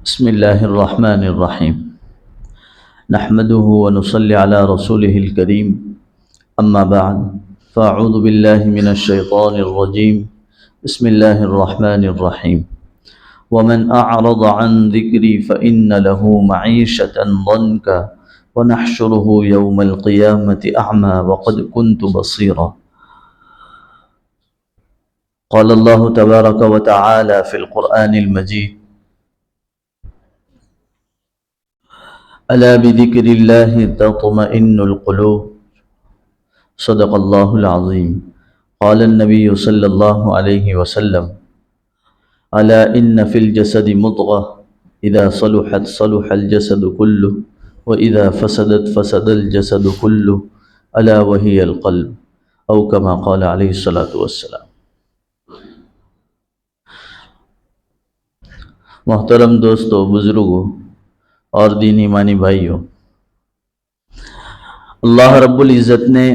بسم الله الرحمن الرحيم. نحمده ونصلي على رسوله الكريم. أما بعد، فأعوذ بالله من الشيطان الرجيم. بسم الله الرحمن الرحيم. ومن أعرض عن ذكري فإن له معيشة ضنكا ونحشره يوم القيامة أعمى وقد كنت بصيرا. قال الله تبارك وتعالى في القرآن المجيد: ألا بذكر الله تطمئن القلوب. صدق الله العظيم. قال النبي صلى الله عليه وسلم: ألا إن في الجسد مضغة إذا صلحت صلح الجسد كله وإذا فسدت فسد الجسد كله ألا وهي القلب، أو كما قال عليه الصلاة والسلام. محترم دوستو، بزرگوں اور دین ایمانی بھائیوں، اللہ رب العزت نے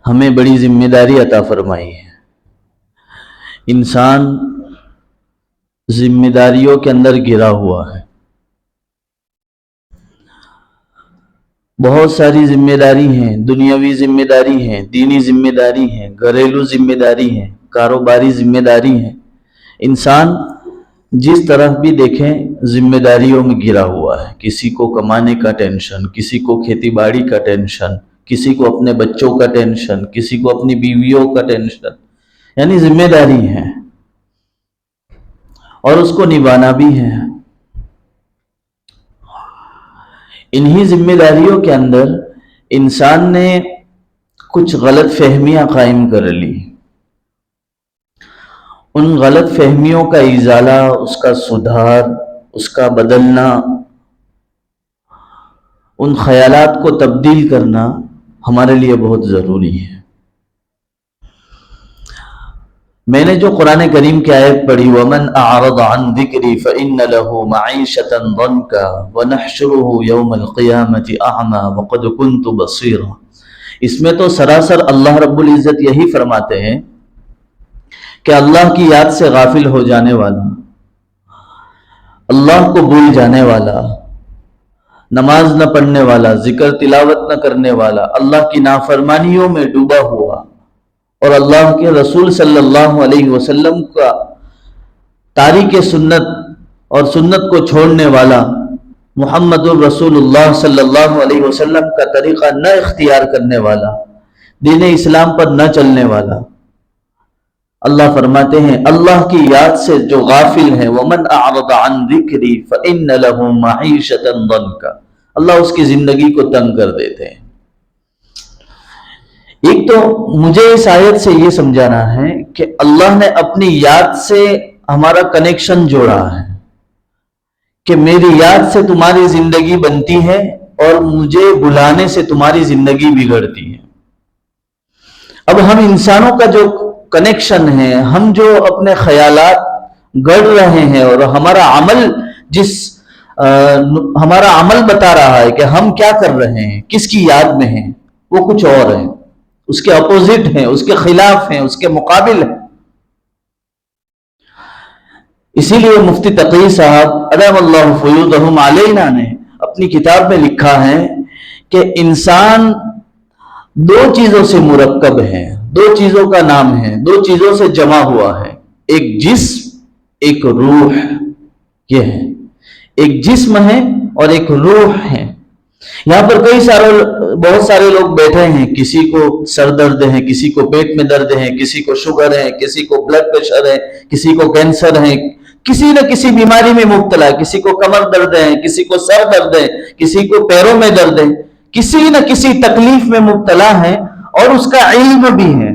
ہمیں بڑی ذمہ داری عطا فرمائی ہے۔ انسان ذمہ داریوں کے اندر گھرا ہوا ہے۔ بہت ساری ذمہ داری ہیں، دنیاوی ذمہ داری ہیں، دینی ذمہ داری ہیں، گھریلو ذمہ داری ہیں، کاروباری ذمہ داری ہیں۔ انسان جس طرف بھی دیکھیں ذمہ داریوں میں گھرا ہوا ہے۔ کسی کو کمانے کا ٹینشن، کسی کو کھیتی باڑی کا ٹینشن، کسی کو اپنے بچوں کا ٹینشن، کسی کو اپنی بیویوں کا ٹینشن، یعنی ذمہ داری ہے اور اس کو نبھانا بھی ہے۔ انہی ذمہ داریوں کے اندر انسان نے کچھ غلط فہمیاں قائم کر لی۔ ان غلط فہمیوں کا ازالہ، اس کا سدھار، اس کا بدلنا، ان خیالات کو تبدیل کرنا ہمارے لیے بہت ضروری ہے۔ میں نے جو قرآن کریم کی آیت پڑھی، وَمَنْ أَعْرَضَ عَنْ ذِكْرِي فَإِنَّ لَهُ مَعِيشَةً ضَنْكًا وَنَحْشُرُهُ يَوْمَ الْقِيَامَةِ أَعْمَى وَقَدْ كُنْتُ بَصِيرًا۔ اس میں تو سراسر اللہ رب العزت یہی فرماتے ہیں کہ اللہ کی یاد سے غافل ہو جانے والا، اللہ کو بھول جانے والا، نماز نہ پڑھنے والا، ذکر تلاوت نہ کرنے والا، اللہ کی نافرمانیوں میں ڈوبا ہوا اور اللہ کے رسول صلی اللہ علیہ وسلم کا تارک سنت اور سنت کو چھوڑنے والا، محمد الرسول اللہ صلی اللہ علیہ وسلم کا طریقہ نہ اختیار کرنے والا، دین اسلام پر نہ چلنے والا، اللہ فرماتے ہیں اللہ کی یاد سے جو غافل ہے، وَمَنْ أَعْرَضَ عَنْ ذِكْرِي فَإِنَّ لَهُ مَعِيشَةً ضَنْكًا، اللہ اس کی زندگی کو تنگ کر دیتے ہیں۔ ایک تو مجھے اس آیت سے یہ سمجھانا ہے کہ اللہ نے اپنی یاد سے ہمارا کنیکشن جوڑا ہے کہ میری یاد سے تمہاری زندگی بنتی ہے اور مجھے بلانے سے تمہاری زندگی بگڑتی ہے۔ اب ہم انسانوں کا جو کنیکشن ہے، ہم جو اپنے خیالات گڑھ رہے ہیں اور ہمارا عمل بتا رہا ہے کہ ہم کیا کر رہے ہیں، کس کی یاد میں ہیں، وہ کچھ اور ہے، اس کے اپوزٹ ہیں، اس کے خلاف ہیں، اس کے مقابل ہیں۔ اسی لیے مفتی تقی صاحب ادام اللہ فیوضہم علینا نے اپنی کتاب میں لکھا ہے کہ انسان دو چیزوں سے مرکب ہے، دو چیزوں کا نام ہے، دو چیزوں سے جمع ہوا ہے، ایک جسم، ایک روح۔ یہ ہے، ایک جسم ہے اور ایک روح ہے۔ یہاں پر بہت سارے لوگ بیٹھے ہیں، کسی کو سر درد ہے، کسی کو پیٹ میں درد ہے، کسی کو شوگر ہے، کسی کو بلڈ پریشر ہے، کسی کو کینسر ہے، کسی نہ کسی بیماری میں مبتلا ہے، کسی کو کمر درد ہے، کسی کو سر درد ہے، کسی کو پیروں میں درد ہے، کسی نہ کسی تکلیف میں مبتلا ہے اور اس کا علم بھی ہے۔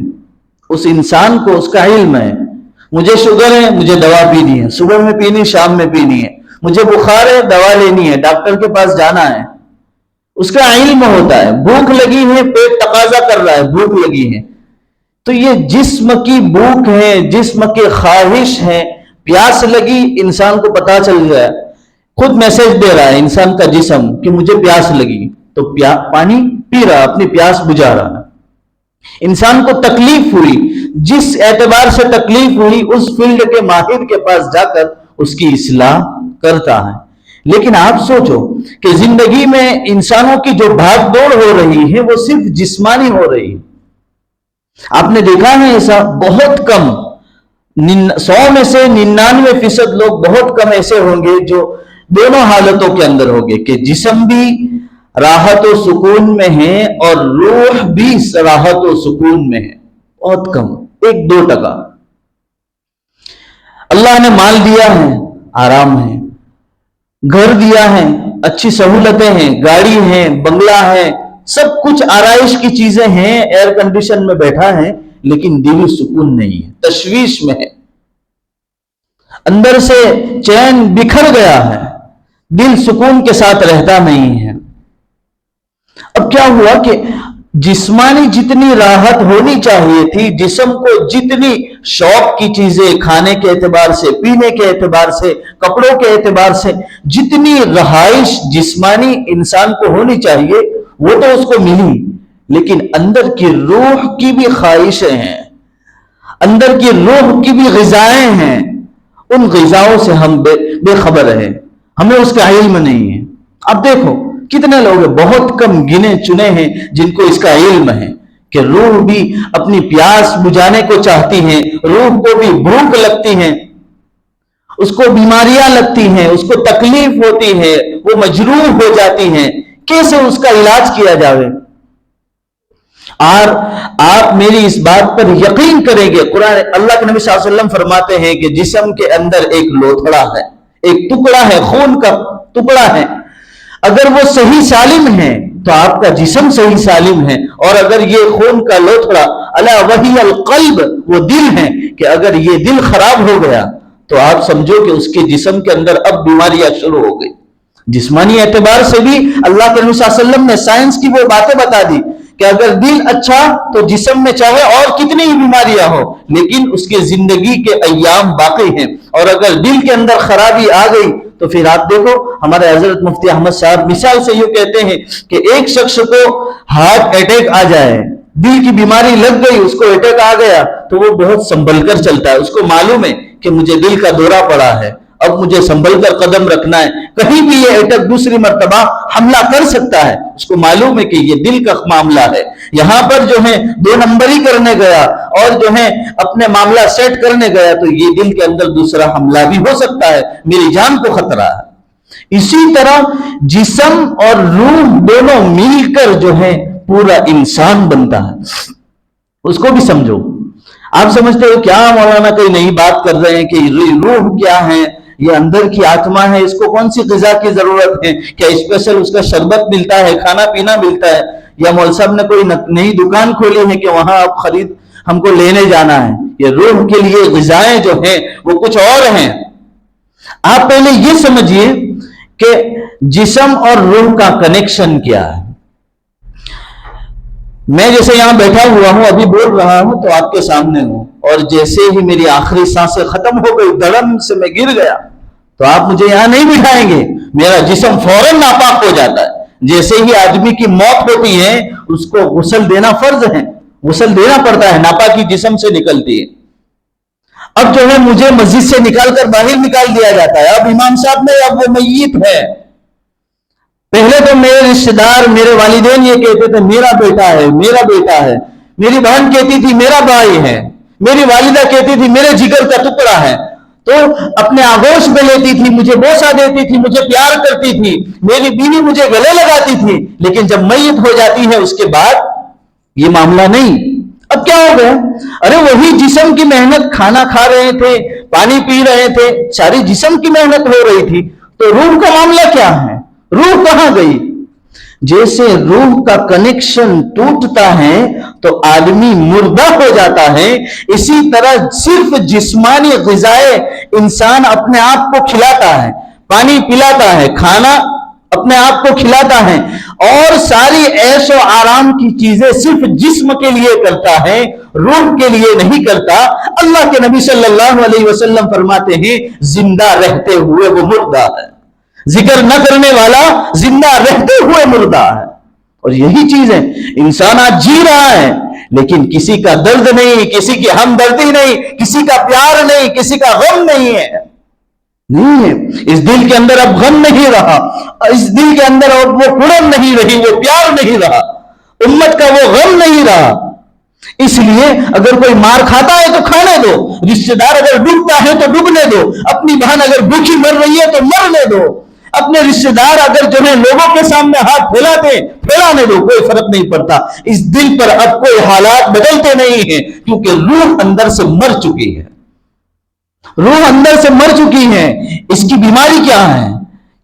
اس انسان کو اس کا علم ہے، مجھے شوگر ہے، مجھے دوا پینی ہے، صبح میں پینی، شام میں پینی ہے، مجھے بخار ہے، دوا لینی ہے، ڈاکٹر کے پاس جانا ہے، اس کا علم ہوتا ہے۔ بھوک لگی ہے، پیٹ تقاضا کر رہا ہے، بھوک لگی ہے، تو یہ جسم کی بھوک ہے، جسم کی خواہش ہے، پیاس لگی، انسان کو پتا چل گیا، خود میسج دے رہا ہے انسان کا جسم کہ مجھے پیاس لگی، تو پانی پی رہا، اپنی پیاس بجھا رہا ہے۔ انسان کو تکلیف ہوئی، جس اعتبار سے تکلیف ہوئی اس فیلڈ کے ماہر کے پاس جا کر اس کی اصلاح کرتا ہے۔ لیکن آپ سوچو کہ زندگی میں انسانوں کی جو بھاگ دوڑ ہو رہی ہے وہ صرف جسمانی ہو رہی ہے۔ آپ نے دیکھا ہے ایسا بہت کم، 100 میں سے 99% لوگ بہت کم ایسے ہوں گے جو دونوں حالتوں کے اندر ہوں گے کہ جسم بھی راحت و سکون میں ہے اور روح بھی راحت و سکون میں ہے۔ بہت کم، 1-2%۔ اللہ نے مال دیا ہے، آرام ہے، گھر دیا ہے، اچھی سہولتیں ہیں، گاڑی ہے، بنگلہ ہے، سب کچھ آرائش کی چیزیں ہیں، ایئر کنڈیشن میں بیٹھا ہے، لیکن دل سکون نہیں ہے، تشویش میں ہے، اندر سے چین بکھر گیا ہے، دل سکون کے ساتھ رہتا نہیں ہے۔ اب کیا ہوا کہ جسمانی جتنی راحت ہونی چاہیے تھی، جسم کو جتنی شوق کی چیزیں کھانے کے اعتبار سے، پینے کے اعتبار سے، کپڑوں کے اعتبار سے جتنی رہائش جسمانی انسان کو ہونی چاہیے وہ تو اس کو ملی، لیکن اندر کی روح کی بھی خواہشیں ہیں، اندر کی روح کی بھی غذائیں ہیں، ان غذاؤں سے ہم بے خبر ہیں، ہمیں اس کا علم نہیں ہے۔ اب دیکھو کتنے لوگ ہیں، بہت کم گنے چنے ہیں جن کو اس کا علم ہے کہ روح بھی اپنی پیاس بجھانے کو چاہتی ہے، روح کو بھی بھوک لگتی ہے، اس کو بیماریاں لگتی ہیں، اس کو تکلیف ہوتی ہے، وہ مجروح ہو جاتی ہیں، کیسے اس کا علاج کیا جاوے؟ اور آپ میری اس بات پر یقین کریں گے، قرآن اللہ کے نبی صلی اللہ علیہ وسلم فرماتے ہیں کہ جسم کے اندر ایک لوتھڑا ہے، ایک ٹکڑا ہے، خون کا ٹکڑا ہے، اگر وہ صحیح سالم ہے تو آپ کا جسم صحیح سالم ہے، اور اگر یہ خون کا لوتھڑا الا وہی القلب، وہ دل ہے، کہ اگر یہ دل خراب ہو گیا تو آپ سمجھو کہ اس کے جسم کے اندر اب بیماریاں شروع ہو گئی۔ جسمانی اعتبار سے بھی اللہ کے نبی صلی اللہ علیہ وسلم نے سائنس کی وہ باتیں بتا دی کہ اگر دل اچھا تو جسم میں چاہے اور کتنی ہی بیماریاں ہو لیکن اس کے زندگی کے ایام باقی ہیں، اور اگر دل کے اندر خرابی آ گئی تو پھر آپ دیکھو ہمارے حضرت مفتی احمد صاحب مثال سے یوں کہتے ہیں کہ ایک شخص کو ہارٹ اٹیک آ جائے، دل کی بیماری لگ گئی، اس کو اٹیک آ گیا تو وہ بہت سنبھل کر چلتا ہے، اس کو معلوم ہے کہ مجھے دل کا دورہ پڑا ہے، اب مجھے سنبھل کر قدم رکھنا ہے، کہیں بھی یہ اٹیک دوسری مرتبہ حملہ کر سکتا ہے، اس کو معلوم ہے کہ یہ دل کا معاملہ ہے، یہاں پر جو ہے 2 نمبری کرنے گیا اور جو ہے اپنے معاملہ سیٹ کرنے گیا تو یہ دل کے اندر دوسرا حملہ بھی ہو سکتا ہے، میری جان کو خطرہ ہے۔ اسی طرح جسم اور روح دونوں مل کر جو ہے پورا انسان بنتا ہے، اس کو بھی سمجھو۔ آپ سمجھتے ہو کیا مولانا کوئی نئی بات کر رہے ہیں کہ روح کیا ہے، یہ اندر کی آتما ہے، اس کو کون سی غذا کی ضرورت ہے، کیا اسپیشل اس کا شربت ملتا ہے، کھانا پینا ملتا ہے، یا مول صاحب نے کوئی نئی دکان کھولی ہے کہ وہاں آپ خرید ہم کو لینے جانا ہے؟ یہ روح کے لیے غذائیں جو ہیں وہ کچھ اور ہیں۔ آپ پہلے یہ سمجھیے کہ جسم اور روح کا کنیکشن کیا ہے۔ میں جیسے یہاں بیٹھا ہوا ہوں، ابھی بول رہا ہوں تو آپ کے سامنے ہوں، اور جیسے ہی میری آخری سانسیں ختم ہو گئی، دڑم سے میں گر گیا تو آپ مجھے یہاں نہیں بٹھائیں گے، میرا جسم فوراً ناپاک ہو جاتا ہے۔ جیسے ہی آدمی کی موت ہوتی ہے اس کو غسل دینا فرض ہے، غسل دینا پڑتا ہے، ناپاکی جسم سے نکلتی ہے۔ اب جو ہے مجھے مسجد سے نکال کر باہر نکال دیا جاتا ہے، اب امام صاحب نے، اب وہ میت ہے۔ پہلے تو میرے رشتے دار، میرے والدین یہ کہتے تھے میرا بیٹا ہے، میرا بیٹا ہے، میری بہن کہتی تھی میرا بھائی ہے، میری والدہ کہتی تھی میرے جگر کا ٹکڑا ہے، تو اپنے آغوش میں لیتی تھی، مجھے بوسہ دیتی تھی، مجھے پیار کرتی تھی، میری بیوی مجھے گلے لگاتی تھی، لیکن جب میت ہو جاتی ہے اس کے بعد یہ معاملہ نہیں۔ اب کیا ہو گیا؟ ارے وہی جسم کی محنت، کھانا کھا رہے تھے، پانی پی رہے تھے، ساری جسم کی محنت ہو رہی تھی، تو روح کا معاملہ کیا ہے؟ روح کہاں گئی؟ جیسے روح کا کنیکشن ٹوٹتا ہے تو آدمی مردہ ہو جاتا ہے، اسی طرح صرف جسمانی غذائیں انسان اپنے آپ کو کھلاتا ہے، پانی پلاتا ہے، کھانا اپنے آپ کو کھلاتا ہے، اور ساری عیش و آرام کی چیزیں صرف جسم کے لیے کرتا ہے، روح کے لیے نہیں کرتا۔ اللہ کے نبی صلی اللہ علیہ وسلم فرماتے ہیں زندہ رہتے ہوئے وہ مردہ ہے، ذکر نہ کرنے والا زندہ رہتے ہوئے مردہ ہے۔ اور یہی چیز ہے، انسان آج جی رہا ہے لیکن کسی کا درد نہیں, کسی کی ہمدردی نہیں, کسی کا پیار نہیں, کسی کا غم نہیں ہے. نہیں ہے. اس دل کے اندر اب غم نہیں رہا, اس دل کے اندر اب وہ کڑن نہیں رہی, وہ پیار نہیں رہا, امت کا وہ غم نہیں رہا. اس لیے اگر کوئی مار کھاتا ہے تو کھانے دو, رشتہ دار اگر ڈوبتا ہے تو ڈوبنے دو, اپنی بہن اگر بھوکی مر رہی ہے تو مرنے دو, اپنے رشتہ دار اگر جو ہے لوگوں کے سامنے ہاتھ پھیلانے دو, کوئی فرق نہیں پڑتا. اس دل پر اب کوئی حالات بدلتے نہیں ہیں, کیونکہ روح اندر سے مر چکی ہے, روح اندر سے مر چکی ہے. اس کی بیماری کیا ہے؟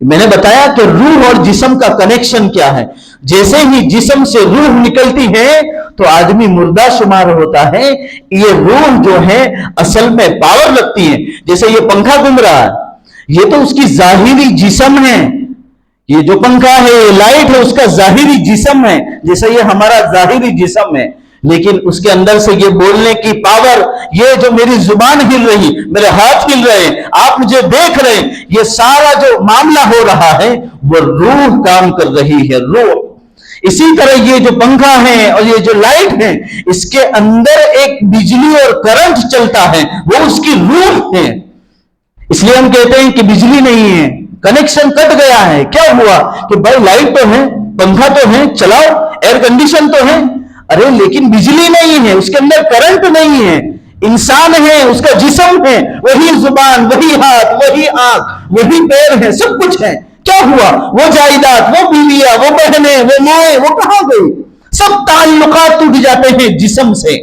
میں نے بتایا کہ روح اور جسم کا کنیکشن کیا ہے. جیسے ہی جسم سے روح نکلتی ہے تو آدمی مردہ شمار ہوتا ہے. یہ روح جو ہے اصل میں پاور رکھتی ہے. جیسے یہ پنکھا گھوم رہا ہے, یہ تو اس کی ظاہری جسم ہے. یہ جو پنکھا ہے, یہ لائٹ ہے, اس کا ظاہری جسم ہے, جیسے یہ ہمارا ظاہری جسم ہے. لیکن اس کے اندر سے یہ بولنے کی پاور, یہ جو میری زبان ہل رہی, میرے ہاتھ ہل رہے, آپ مجھے دیکھ رہے, یہ سارا جو معاملہ ہو رہا ہے وہ روح کام کر رہی ہے, روح. اسی طرح یہ جو پنکھا ہے اور یہ جو لائٹ ہے, اس کے اندر ایک بجلی اور کرنٹ چلتا ہے, وہ اس کی روح ہے. اس لیے ہم کہتے ہیں کہ بجلی نہیں ہے, کنیکشن کٹ گیا ہے. کیا ہوا کہ بھائی لائٹ تو ہے, پنکھا تو ہے, چلاؤ, ایئر کنڈیشن تو ہے, ارے لیکن بجلی نہیں ہے, اس کے اندر کرنٹ نہیں ہے. انسان ہے, اس کا جسم ہے, وہی زبان, وہی ہاتھ, وہی آنکھ, وہی پیر ہے, سب کچھ ہے. کیا ہوا؟ وہ جائیداد, وہ بیویاں, وہ بہنیں, وہ مائیں, وہ کہاں گئی؟ سب تعلقات ٹوٹ جاتے ہیں جسم سے,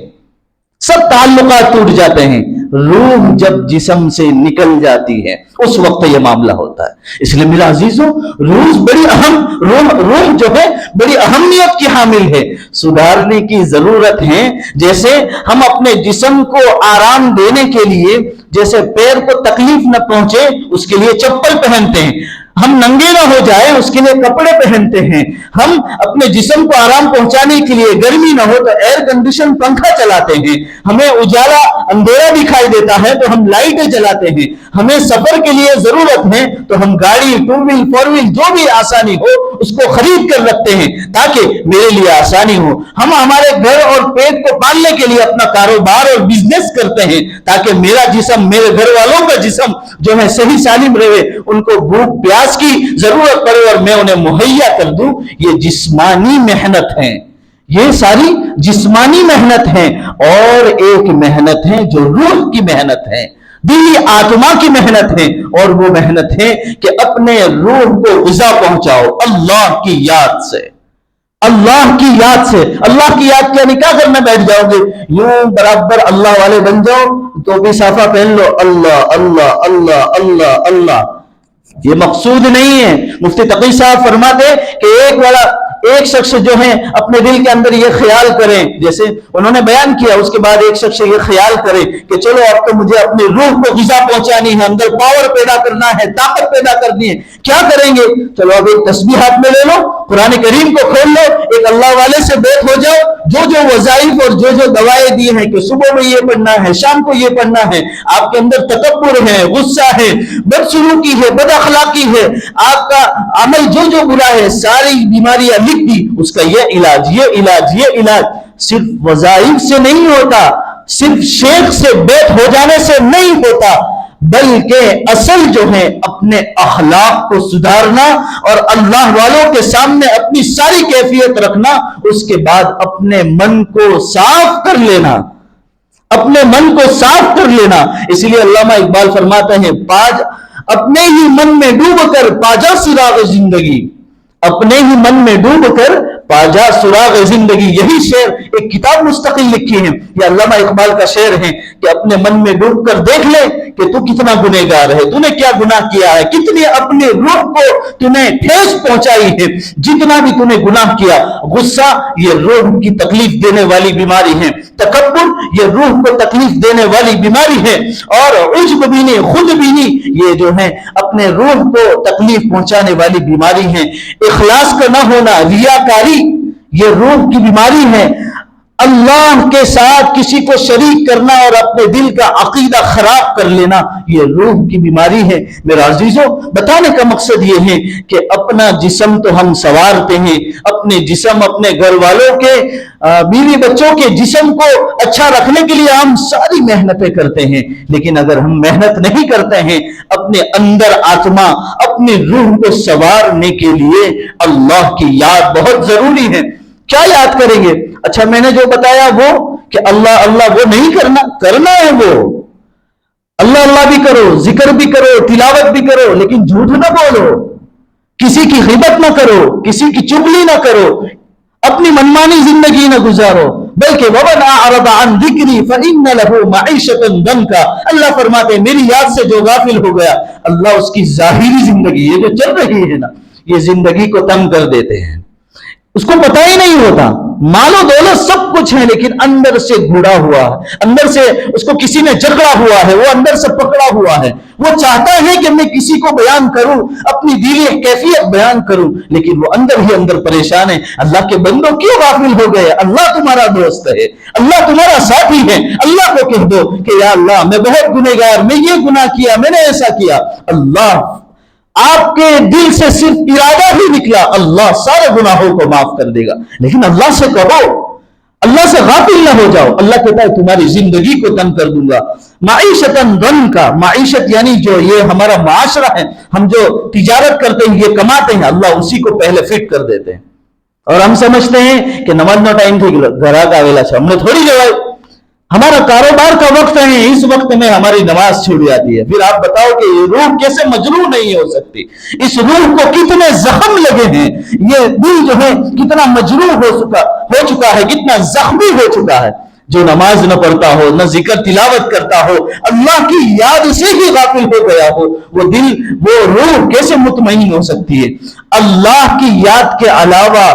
سب تعلقات ٹوٹ جاتے ہیں. روح جب جسم سے نکل جاتی ہے اس وقت یہ معاملہ ہوتا ہے. اس لیے میرا عزیزوں, روح جو ہے بڑی اہمیت کی حامل ہے. سدھارنے کی ضرورت ہے. جیسے ہم اپنے جسم کو آرام دینے کے لیے, جیسے پیر کو تکلیف نہ پہنچے اس کے لیے چپل پہنتے ہیں, ہم ننگے نہ ہو جائیں اس کے لیے کپڑے پہنتے ہیں, ہم اپنے جسم کو آرام پہنچانے کے لیے گرمی نہ ہو تو ایئر کنڈیشن پنکھا چلاتے ہیں, ہمیں اجالا اندھیرا دکھائی دیتا ہے تو ہم لائٹیں جلاتے ہیں, ہمیں سفر کے لیے ضرورت ہے تو ہم گاڑی, 2 ویل 4 ویل جو بھی آسانی ہو اس کو خرید کر رکھتے ہیں تاکہ میرے لیے آسانی ہو. ہم ہمارے گھر اور پیٹ کو پالنے کے لیے اپنا کاروبار اور بزنس کرتے ہیں تاکہ میرا جسم, میرے گھر والوں کا جسم جو ہے صحیح سالم رہے, ان کو بھوک پیاس کی ضرورت پڑے اور میں انہیں مہیا کر دوں. یہ جسمانی محنت ہے, یہ ساری جسمانی محنت ہے. اور ایک محنت ہے جو روح کی محنت ہے, دلی آتما کی محنت ہے, اور وہ محنت ہے کہ اپنے روح کو غذا پہنچاؤ اللہ کی یاد سے. اللہ کی یاد سے. اللہ کی یاد کیا نکاح کرنا بیٹھ جاؤ گے, یوں برابر اللہ والے بن جاؤ تو بھی صافہ پہن لو, اللہ اللہ اللہ اللہ اللہ. یہ مقصود نہیں ہے. مفتی تقی صاحب فرماتے کہ ایک شخص جو ہے اپنے دل کے اندر یہ خیال کریں, جیسے انہوں نے بیان کیا, اس کے بعد ایک شخص یہ خیال کرے کہ چلو اب تو مجھے اپنی روح کو غذا پہنچانی ہے, اندر پاور پیدا کرنا ہے, طاقت پیدا کرنی ہے. کیا کریں گے؟ چلو اب ایک تسبیح ہاتھ میں لے لو, قرآن کریم کو کھول لو, ایک اللہ والے سے بیت ہو جاؤ, جو وظائف اور جو دوائیں دی ہیں کہ صبح میں یہ پڑھنا ہے, شام کو یہ پڑھنا ہے, آپ کے اندر تکبر ہے, غصہ ہے, بدسلوکی ہے, بد اخلاقی ہے, آپ کا عمل جو برا ہے, ساری بیماریاں لکھ دی, اس کا یہ علاج, یہ علاج, یہ علاج. صرف وظائف سے نہیں ہوتا, صرف شیخ سے بیت ہو جانے سے نہیں ہوتا, بلکہ اصل جو ہے اپنے اخلاق کو سدھارنا اور اللہ والوں کے سامنے اپنی ساری کیفیت رکھنا, اس کے بعد اپنے من کو صاف کر لینا, اپنے من کو صاف کر لینا. اسی لیے علامہ اقبال فرماتے ہیں, اپنے ہی من میں ڈوب کر پاجا سراغ زندگی, اپنے ہی من میں ڈوب کر پاجا سراغ زندگی. یہی شعر ایک کتاب مستقل لکھی ہے, یہ علامہ اقبال کا شعر ہے کہ اپنے من میں ڈوب کر دیکھ لے کہ تو کتنا گنہگار ہے, تو نے کیا گناہ کیا ہے, کتنی اپنے روح کو تو نے ٹھیس پہنچائی ہے, جتنا بھی تو نے گناہ کیا. غصہ یہ روح کی تکلیف دینے والی بیماری ہے, تکبر یہ روح کو تکلیف دینے والی بیماری ہے, اور عجب بینی, خود بینی یہ جو ہے اپنے روح کو تکلیف پہنچانے والی بیماری ہے. اخلاص کا نہ ہونا, ریاکاری یہ روح کی بیماری ہے. اللہ کے ساتھ کسی کو شریک کرنا اور اپنے دل کا عقیدہ خراب کر لینا، یہ روح کی بیماری ہے۔ میرے عزیزوں، بتانے کا مقصد یہ ہے کہ اپنا جسم تو ہم سنوارتے ہیں، اپنے جسم، اپنے گھر والوں کے، بیوی بچوں کے جسم کو اچھا رکھنے کے لیے ہم ساری محنتیں کرتے ہیں، لیکن اگر ہم محنت نہیں کرتے ہیں اپنے اندر آتما، اپنے روح کو سنوارنے کے لیے اللہ کی یاد بہت ضروری ہے۔ کیا یاد کریں گے؟ اچھا، میں نے جو بتایا وہ کہ اللہ اللہ وہ نہیں کرنا ہے، وہ اللہ اللہ بھی کرو، ذکر بھی کرو، تلاوت بھی کرو، لیکن جھوٹ نہ بولو، کسی کی غیبت نہ کرو، کسی کی چغلی نہ کرو، اپنی منمانی زندگی نہ گزارو، بلکہ وَمَنْ أَعْرَضَ عَنْ ذِكْرِي فَإِنَّ لَهُ مَعِيشَةً ضَنْكًا۔ اللہ فرماتے ہیں میری یاد سے جو غافل ہو گیا، اللہ اس کی ظاہری زندگی یہ جو چل رہی ہے نا، یہ زندگی کو تنگ کر دیتے ہیں، اس کو پتہ ہی نہیں ہوتا، مال و دولت سب کچھ ہے لیکن اندر سے گھڑا ہوا ہے، اندر سے اس کو کسی نے جکڑا ہوا ہے، وہ اندر سے پکڑا ہوا ہے، وہ چاہتا ہے کہ میں کسی کو بیان کروں، اپنی دلی کیفیت بیان کروں، لیکن وہ اندر ہی اندر پریشان ہے۔ اللہ کے بندوں کیوں غافل ہو گئے؟ اللہ تمہارا دوست ہے، اللہ تمہارا ساتھی ہے، اللہ کو کہہ دو کہ یا اللہ میں بہت گنہگار، میں یہ گناہ کیا، میں نے ایسا کیا۔ اللہ آپ کے دل سے صرف ارادہ ہی نکلا، اللہ سارے گناہوں کو معاف کر دے گا، لیکن اللہ سے کہو، اللہ سے غافل نہ ہو جاؤ۔ اللہ کہتا ہے تمہاری زندگی کو تنگ کر دوں گا۔ معیشتاً ضنکا، معیشت یعنی جو یہ ہمارا معاشرہ ہے، ہم جو تجارت کرتے ہیں، یہ کماتے ہیں، اللہ اسی کو پہلے فٹ کر دیتے ہیں، اور ہم سمجھتے ہیں کہ نماز نو ٹائم تھی گھراک آویلا سے ہم نے تھوڑی جگہ، ہمارا کاروبار کا وقت ہے، اس وقت میں ہماری نماز چھوٹ جاتی ہے۔ پھر آپ بتاؤ کہ یہ روح کیسے مجروح نہیں ہو سکتی؟ اس روح کو کتنے زخم لگے ہیں، یہ دل جو ہے کتنا مجروح ہو چکا ہے، کتنا زخمی ہو چکا ہے۔ جو نماز نہ پڑھتا ہو، نہ ذکر تلاوت کرتا ہو، اللہ کی یاد سے ہی غافل ہو گیا ہو، وہ دل، وہ روح کیسے مطمئن ہو سکتی ہے؟ اللہ کی یاد کے علاوہ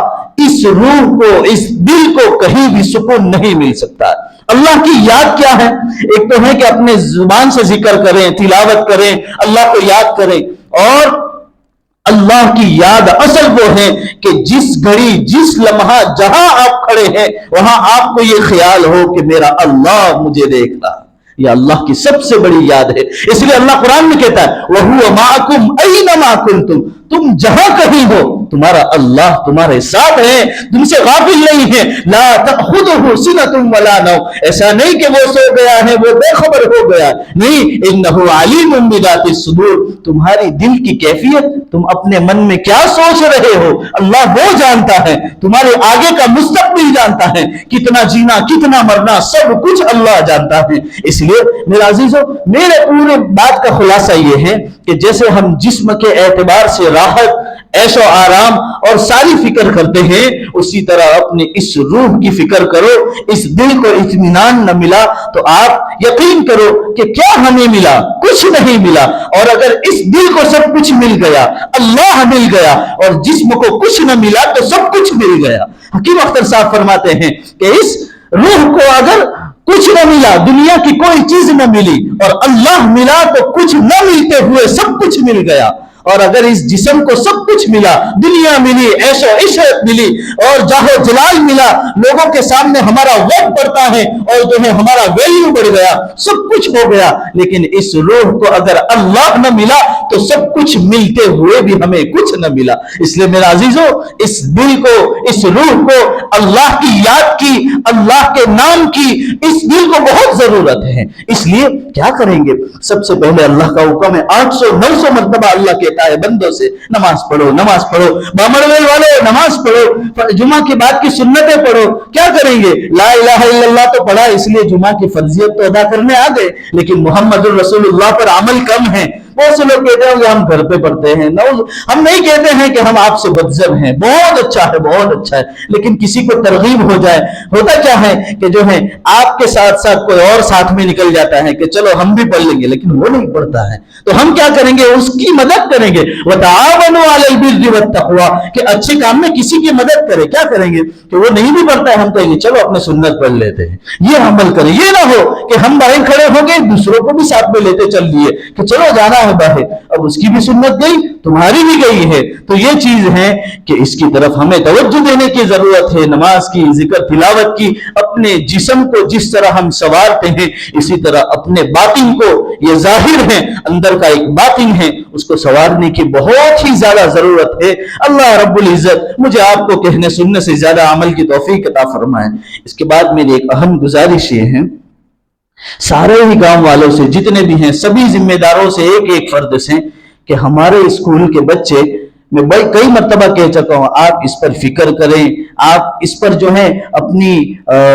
اس روح کو، اس دل کو کہیں بھی سکون نہیں مل سکتا۔ اللہ کی یاد کیا ہے؟ ایک تو ہے کہ اپنے زبان سے ذکر کریں، تلاوت کریں، اللہ کو یاد کریں، اور اللہ کی یاد اصل وہ ہے کہ جس گھڑی، جس لمحہ، جہاں آپ کھڑے ہیں وہاں آپ کو یہ خیال ہو کہ میرا اللہ مجھے دیکھ رہا ہے۔ یہ اللہ کی سب سے بڑی یاد ہے، اس لیے اللہ قرآن میں کہتا ہے وَهُوَ مَعَكُمْ أَيْنَمَا كُنْتُمْ، تم جہاں کہیں ہو تمہارا اللہ تمہارے ساتھ ہے، تم سے غافل نہیں ہے۔ لا تأخذه سنة ولا نوم، ایسا نہیں کہ وہ سو گیا ہے، وہ بے خبر ہو گیا، نہیں، انه علیم بذات الصدور، تمہاری دل کی کیفیت، تم اپنے من میں کیا سوچ رہے ہو اللہ وہ جانتا ہے، تمہارے آگے کا مستقبل جانتا ہے، کتنا جینا کتنا مرنا سب کچھ اللہ جانتا ہے۔ اس لیے میرے عزیزوں، میرے پورے بات کا خلاصہ یہ ہے کہ جیسے ہم جسم کے اعتبار سے راحت، عیش و آرام اور ساری فکر کرتے ہیں، اسی طرح اپنے اس روح کی فکر کرو۔ اس دل کو اطمینان نہ ملا تو آپ یقین کرو کہ کیا ہمیں ملا؟ کچھ نہیں ملا۔ اور اگر اس دل کو سب کچھ مل گیا، اللہ مل گیا، اور جسم کو کچھ نہ ملا تو سب کچھ مل گیا۔ حکیم اختر صاحب فرماتے ہیں کہ اس روح کو اگر کچھ نہ ملا، دنیا کی کوئی چیز نہ ملی، اور اللہ ملا تو کچھ نہ ملتے ہوئے سب کچھ مل گیا۔ اور اگر اس جسم کو سب کچھ ملا، دنیا ملی، عیش و عشرت ملی، اور جاہ و جلال ملا، لوگوں کے سامنے ہمارا وقت بڑھتا ہے، اور جو ہے ہمارا ویلیو بڑھ گیا، سب کچھ ہو گیا، لیکن اس روح کو اگر اللہ نہ ملا تو سب کچھ ملتے ہوئے بھی ہمیں کچھ نہ ملا۔ اس لیے میرا عزیزو، اس دل کو، اس روح کو اللہ کی یاد کی، اللہ کے نام کی، اس دل کو بہت ضرورت ہے۔ اس لیے کیا کریں گے؟ سب سے پہلے اللہ کا حکم ہے، 800-900 مرتبہ اللہ کہتا ہے بندوں سے نماز پڑھو، نماز پڑھو، بامڑویل والے نماز پڑھو، جمعہ کے بعد کی سنتیں پڑھو۔ کیا کریں گے؟ لا الہ الا اللہ تو پڑھا، اس لیے جمعہ کی فرضیت تو ادا کرنے آ گئے، لیکن محمد الرسول اللہ پر عمل کم ہے۔ بہت سے لوگ کہتے ہیں کہ ہم گھر پہ پڑھتے ہیں، ہم نہیں کہتے ہیں کہ ہم آپ سے بدظن ہیں، بہت اچھا ہے، بہت اچھا ہے، لیکن کسی کو ترغیب ہو جائے، ہوتا کیا ہے کہ جو ہے آپ کے ساتھ ساتھ کوئی اور ساتھ میں نکل جاتا ہے کہ چلو ہم بھی پڑھ لیں گے، لیکن وہ نہیں پڑھتا ہے، تو ہم کیا کریں گے؟ اس کی مدد کریں گے۔ وَتَعَاوَنُوا عَلَى الْبِرِّ وَالتَّقْوَىٰ، کہ اچھے کام میں کسی کی مدد کرے۔ کیا کریں گے کہ وہ نہیں بھی پڑھتا ہے، ہم کہیں گے چلو اپنے سنت پڑھ لیتے ہیں، یہ عمل کریں۔ یہ نہ ہو کہ ہم باہر کھڑے ہو گئے، دوسروں کو بھی ساتھ میں لیتے چل دیے کہ چلو جانا صاحبہ ہے، اب اس کی بھی سنت گئی، تمہاری بھی گئی ہے۔ تو یہ چیز ہے کہ اس کی طرف ہمیں توجہ دینے کی ضرورت ہے، نماز کی، ذکر تلاوت کی۔ اپنے جسم کو جس طرح ہم سنوارتے ہیں اسی طرح اپنے باطن کو، یہ ظاہر ہے، اندر کا ایک باطن ہے، اس کو سنوارنے کی بہت ہی زیادہ ضرورت ہے۔ اللہ رب العزت مجھے آپ کو کہنے سننے سے زیادہ عمل کی توفیق عطا فرمائے۔ اس کے بعد میری ایک اہم گزارش یہ ہے، سارے ہی گاؤں والوں سے، جتنے بھی ہیں، سبھی ذمہ داروں سے، ایک ایک فرد سے، کہ ہمارے اسکول کے بچے، میں کئی مرتبہ کہہ چکا ہوں، آپ اس پر فکر کریں، آپ اس پر جو ہے اپنی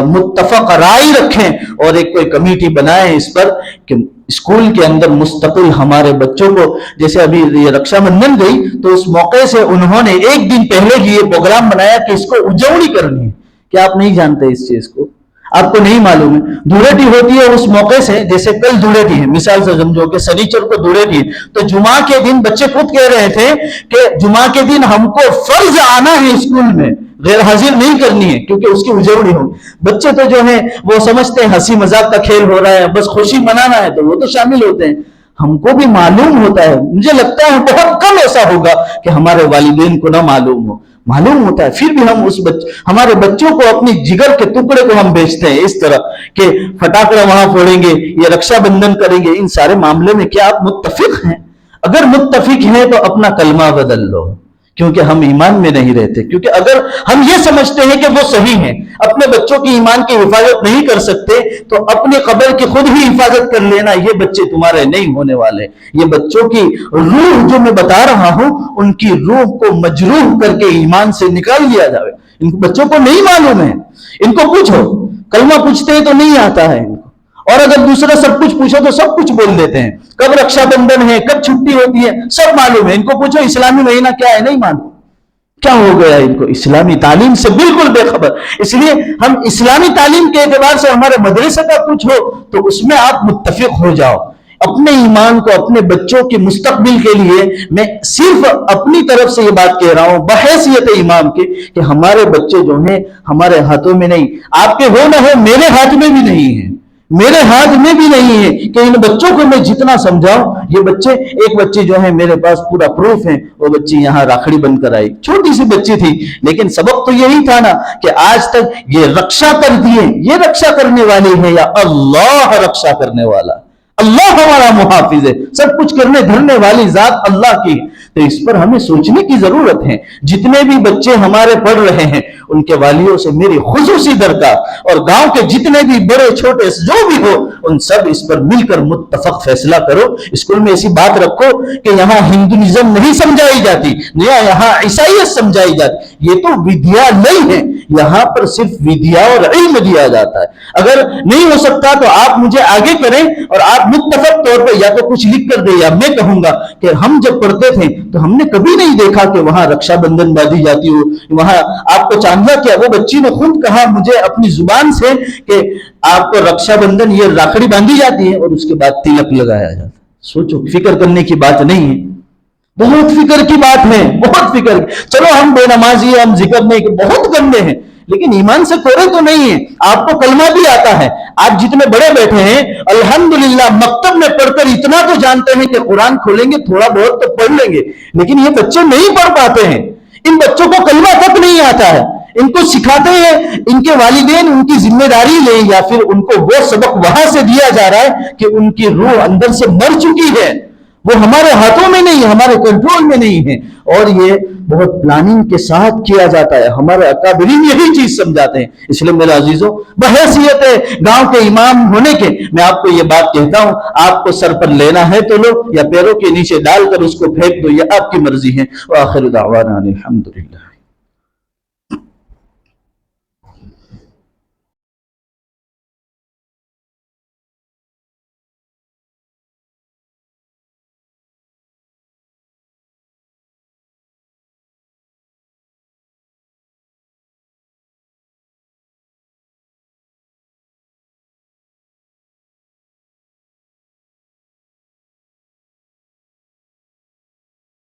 متفق رائے رکھیں اور ایک کوئی کمیٹی بنائیں اس پر کہ اسکول کے اندر مستقل ہمارے بچوں کو، جیسے ابھی یہ رکشا بندھن گئی تو اس موقع سے انہوں نے ایک دن پہلے ہی یہ پروگرام بنایا کہ اس کو اجوڑی کرنی ہے۔ کیا آپ نہیں جانتے اس چیز کو؟ آپ کو نہیں معلوم ہے؟ دھوڑیٹی ہوتی ہے اس موقع سے، جیسے کل دھوڑیٹی ہے، مثال سے سمجھو کہ سنیچر کو دھوڑیٹی ہے، تو جمعہ کے دن بچے خود کہہ رہے تھے کہ جمعہ کے دن ہم کو فرض آنا ہے اسکول میں، غیر حاضر نہیں کرنی ہے کیونکہ اس کی اجوڑی ہو۔ بچے تو جو ہے وہ سمجھتے ہیں ہنسی مذاق کا کھیل ہو رہا ہے، بس خوشی منانا ہے، تو وہ تو شامل ہوتے ہیں۔ ہم کو بھی معلوم ہوتا ہے، مجھے لگتا ہے بہت کم ایسا ہوگا کہ ہمارے والدین کو نہ معلوم ہو، معلوم ہوتا ہے، پھر بھی ہم ہمارے بچوں کو اپنی جگر کے ٹکڑے کو ہم بیچتے ہیں اس طرح کہ پٹاخہ وہاں پھوڑیں گے یا رکشا بندھن کریں گے۔ ان سارے معاملے میں کیا آپ متفق ہیں؟ اگر متفق ہیں تو اپنا کلمہ بدل لو، کیونکہ ہم ایمان میں نہیں رہتے۔ کیونکہ اگر ہم یہ سمجھتے ہیں کہ وہ صحیح ہیں، اپنے بچوں کی ایمان کی حفاظت نہیں کر سکتے، تو اپنے قبر کی خود ہی حفاظت کر لینا، یہ بچے تمہارے نہیں ہونے والے۔ یہ بچوں کی روح جو میں بتا رہا ہوں، ان کی روح کو مجروح کر کے ایمان سے نکال دیا جائے۔ ان بچوں کو نہیں معلوم ہے، ان کو پوچھو، کلمہ پوچھتے ہیں تو نہیں آتا ہے ان کو، اور اگر دوسرا سب کچھ پوچھو تو سب کچھ بول دیتے ہیں۔ کب رکشا بندھن ہے، کب چھٹی ہوتی ہے، سب معلوم ہے۔ ان کو پوچھو اسلامی مہینہ کیا ہے، نہیں معلوم۔ کیا ہو گیا ان کو؟ اسلامی تعلیم سے بالکل بے خبر۔ اس لیے ہم اسلامی تعلیم کے اعتبار سے ہمارے مدرسے کا کچھ ہو تو اس میں آپ متفق ہو جاؤ۔ اپنے ایمان کو، اپنے بچوں کے مستقبل کے لیے میں صرف اپنی طرف سے یہ بات کہہ رہا ہوں بحیثیت امام کے، کہ ہمارے بچے جو ہیں ہمارے ہاتھوں میں نہیں، آپ کے ہو نہ ہو میرے ہاتھ میں بھی نہیں ہے، میرے ہاتھ میں بھی نہیں ہے کہ ان بچوں کو میں جتنا سمجھاؤں۔ یہ بچے، ایک بچی جو ہے میرے پاس پورا پروف ہے، وہ بچی یہاں راکھڑی بن کر آئی، چھوٹی سی بچی تھی، لیکن سبق تو یہی تھا نا کہ آج تک یہ رکشا کر دیے، یہ رکشا کرنے والی ہے یا اللہ رکشا کرنے والا؟ اللہ ہمارا محافظ ہے، سب کچھ کرنے دھرنے والی ذات اللہ کی۔ تو اس پر ہمیں سوچنے کی ضرورت ہے۔ جتنے بھی بچے ہمارے پڑھ رہے ہیں ان کے والیوں سے میری خصوصی درکار، اور گاؤں کے جتنے بھی بڑے چھوٹے جو بھی ہو، ان سب اس پر مل کر متفق فیصلہ کرو۔ اسکول میں ایسی بات رکھو کہ یہاں ہندوازم نہیں سمجھائی جاتی، یہاں عیسائیت سمجھائی جاتی، یہ تو ودیا نہیں ہے، یہاں پر صرف ودیا اور علم دیا جاتا ہے۔ اگر نہیں ہو سکتا تو آپ مجھے آگے کریں اور آپ متفق طور پہ یا تو کچھ لکھ کر دیں، یا میں کہوں گا کہ ہم جب پڑھتے تھے تو ہم نے کبھی نہیں دیکھا کہ وہاں رکشا بندھن باندھی جاتی ہو، وہاں آپ کو چاندہ کیا، وہ بچی نے خود کہا مجھے اپنی زبان سے کہ آپ کو رکشا بندھن یہ راکھڑی باندھی جاتی ہے اور اس کے بعد تلک لگایا جاتا ہے۔ سوچو، فکر کرنے کی بات نہیں ہے، بہت فکر کی بات ہے، بہت فکر۔ چلو ہم بے نمازی، ہم ذکر نہیں، بہت گندے ہیں، لیکن ایمان سے کوڑے تو نہیں ہے۔ آپ کو کلمہ بھی آتا ہے، آپ جتنے بڑے بیٹھے ہیں الحمدللہ مکتب میں پڑھ کر اتنا تو جانتے ہیں کہ قرآن کھولیں گے تھوڑا بہت تو پڑھ لیں گے، لیکن یہ بچے نہیں پڑھ پاتے ہیں، ان بچوں کو کلمہ تک نہیں آتا ہے۔ ان کو سکھاتے ہیں ان کے والدین، ان کی ذمہ داری لیں، یا پھر ان کو وہ سبق وہاں سے دیا جا رہا ہے کہ ان کی روح اندر سے مر چکی ہے، وہ ہمارے ہاتھوں میں نہیں، ہمارے کنٹرول میں نہیں ہے، اور یہ بہت پلاننگ کے ساتھ کیا جاتا ہے۔ ہمارے اکابرین یہی چیز سمجھاتے ہیں۔ اس لیے میرے عزیزوں، بحیثیت گاؤں کے امام ہونے کے میں آپ کو یہ بات کہتا ہوں، آپ کو سر پر لینا ہے تو لو، یا پیروں کے نیچے ڈال کر اس کو پھینک دو، یہ آپ کی مرضی ہے۔ وآخر دعوانا الحمدللہ۔